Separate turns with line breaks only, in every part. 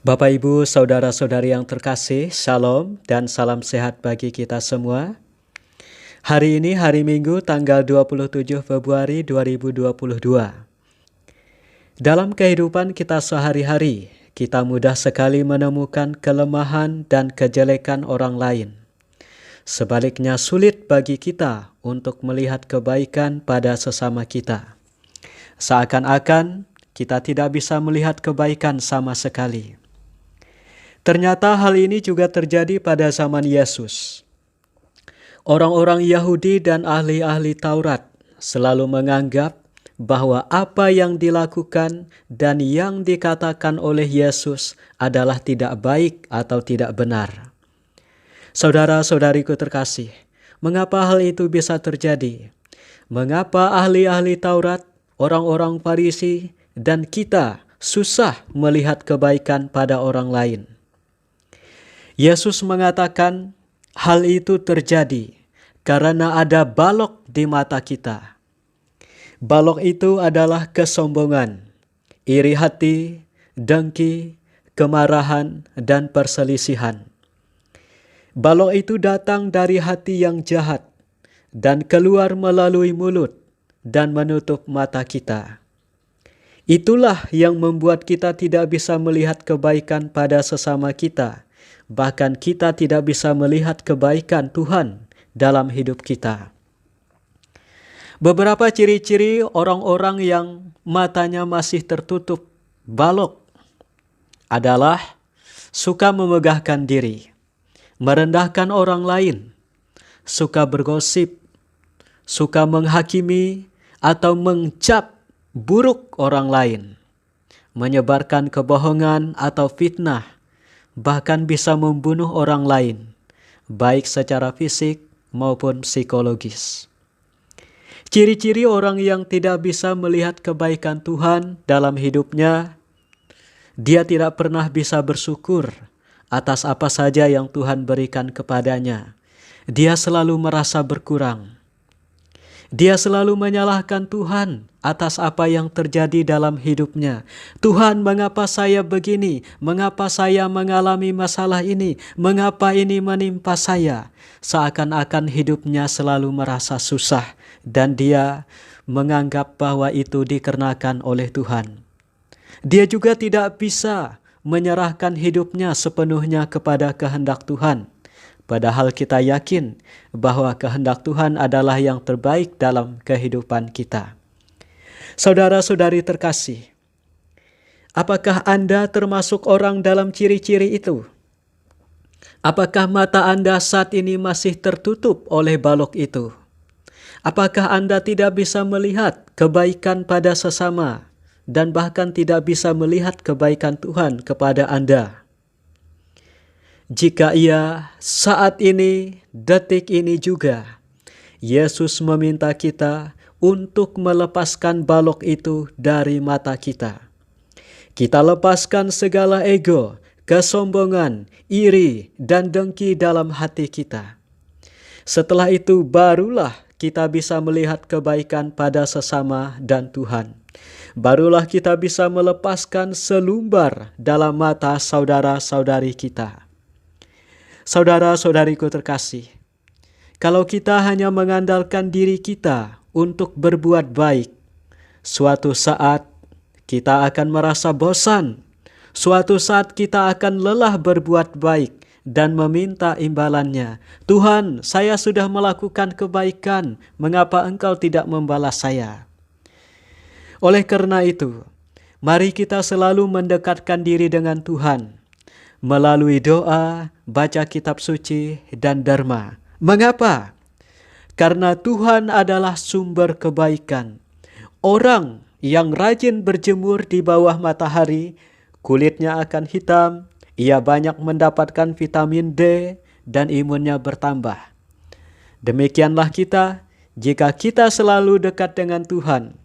Bapak, Ibu, saudara-saudari yang terkasih, Shalom dan salam sehat bagi kita semua. Hari ini hari Minggu tanggal 27 Februari 2022. Dalam kehidupan kita sehari-hari, kita mudah sekali menemukan kelemahan dan kejelekan orang lain. Sebaliknya sulit bagi kita untuk melihat kebaikan pada sesama kita. Seakan-akan kita tidak bisa melihat kebaikan sama sekali. Ternyata hal ini juga terjadi pada zaman Yesus. Orang-orang Yahudi dan ahli-ahli Taurat selalu menganggap bahwa apa yang dilakukan dan yang dikatakan oleh Yesus adalah tidak baik atau tidak benar. Saudara-saudariku terkasih, mengapa hal itu bisa terjadi? Mengapa ahli-ahli Taurat, orang-orang Farisi, dan kita susah melihat kebaikan pada orang lain? Yesus mengatakan hal itu terjadi karena ada balok di mata kita. Balok itu adalah kesombongan, iri hati, dengki, kemarahan, dan perselisihan. Balok itu datang dari hati yang jahat dan keluar melalui mulut dan menutup mata kita. Itulah yang membuat kita tidak bisa melihat kebaikan pada sesama kita. Bahkan kita tidak bisa melihat kebaikan Tuhan dalam hidup kita. Beberapa ciri-ciri orang-orang yang matanya masih tertutup balok adalah suka memegahkan diri, merendahkan orang lain, suka bergosip, suka menghakimi atau mencap buruk orang lain, menyebarkan kebohongan atau fitnah, bahkan bisa membunuh orang lain, baik secara fisik maupun psikologis. Ciri-ciri orang yang tidak bisa melihat kebaikan Tuhan dalam hidupnya, dia tidak pernah bisa bersyukur atas apa saja yang Tuhan berikan kepadanya. Dia selalu merasa berkurang. Dia selalu menyalahkan Tuhan atas apa yang terjadi dalam hidupnya. Tuhan, mengapa saya begini? Mengapa saya mengalami masalah ini? Mengapa ini menimpa saya? Seakan-akan hidupnya selalu merasa susah dan dia menganggap bahwa itu dikarenakan oleh Tuhan. Dia juga tidak bisa menyerahkan hidupnya sepenuhnya kepada kehendak Tuhan. Padahal kita yakin bahwa kehendak Tuhan adalah yang terbaik dalam kehidupan kita. Saudara-saudari terkasih, apakah Anda termasuk orang dalam ciri-ciri itu? Apakah mata Anda saat ini masih tertutup oleh balok itu? Apakah Anda tidak bisa melihat kebaikan pada sesama dan bahkan tidak bisa melihat kebaikan Tuhan kepada Anda? Jika iya, saat ini, detik ini juga, Yesus meminta kita untuk melepaskan balok itu dari mata kita. Kita lepaskan segala ego, kesombongan, iri, dan dengki dalam hati kita. Setelah itu barulah kita bisa melihat kebaikan pada sesama dan Tuhan. Barulah kita bisa melepaskan selumbar dalam mata saudara-saudari kita. Saudara-saudariku terkasih, kalau kita hanya mengandalkan diri kita untuk berbuat baik, suatu saat kita akan merasa bosan. Suatu saat kita akan lelah berbuat baik dan meminta imbalannya. Tuhan, saya sudah melakukan kebaikan, mengapa Engkau tidak membalas saya? Oleh karena itu, mari kita selalu mendekatkan diri dengan Tuhan melalui doa, baca kitab suci, dan dharma. Mengapa? Karena Tuhan adalah sumber kebaikan. Orang yang rajin berjemur di bawah matahari, kulitnya akan hitam, ia banyak mendapatkan vitamin D, dan imunnya bertambah. Demikianlah kita, jika kita selalu dekat dengan Tuhan,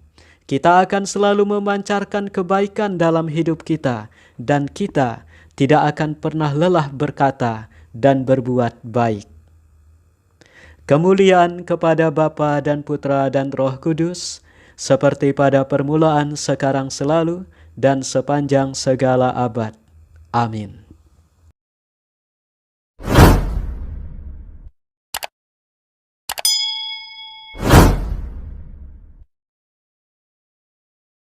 kita akan selalu memancarkan kebaikan dalam hidup kita, dan kita tidak akan pernah lelah berkata dan berbuat baik. Kemuliaan kepada Bapa dan Putra dan Roh Kudus, seperti pada permulaan, sekarang, selalu, dan sepanjang segala abad. Amin.